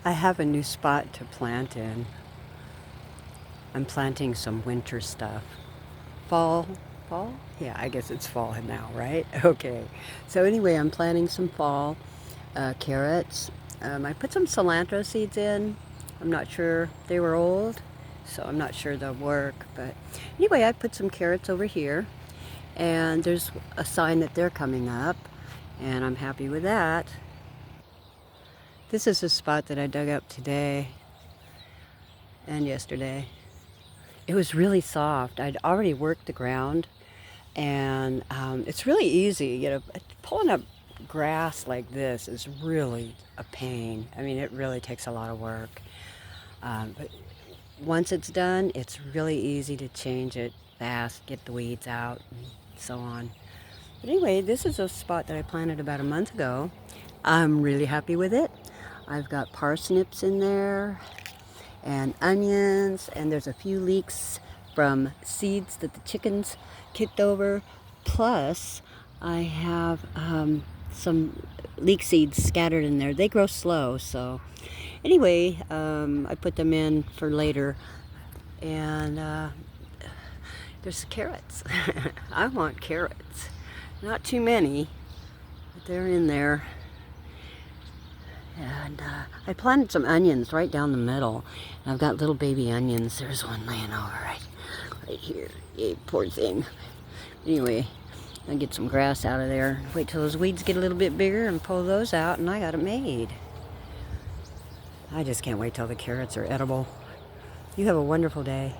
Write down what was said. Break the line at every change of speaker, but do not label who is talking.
I have a new spot to plant in. I'm planting some winter stuff. Fall? Fall? Yeah, I guess it's fall now, right? Okay. So anyway, I'm planting some fall carrots. I put some cilantro seeds in. I'm not sure, they were old, so I'm not sure they'll work. But anyway, I put some carrots over here, and there's a sign that they're coming up, and I'm happy with that. This is a spot that I dug up today and yesterday. It was really soft. I'd already worked the ground, and it's really easy. Pulling up grass like this is really a pain. I mean, it really takes a lot of work. But once it's done, it's really easy to change it fast, get the weeds out, and so on. But anyway, this is a spot that I planted about a month ago. I'm really happy with it. I've got parsnips in there and onions, and there's a few leeks from seeds that the chickens kicked over. Plus, I have some leek seeds scattered in there. They grow slow, so anyway, I put them in for later. And there's carrots. I want carrots. Not too many, but they're in there. And I planted some onions right down the middle. And I've got little baby onions. There's one laying over right here. Yeah, poor thing. Anyway, I'll get some grass out of there. Wait till those weeds get a little bit bigger and pull those out, and I got it made. I just can't wait till the carrots are edible. You have a wonderful day.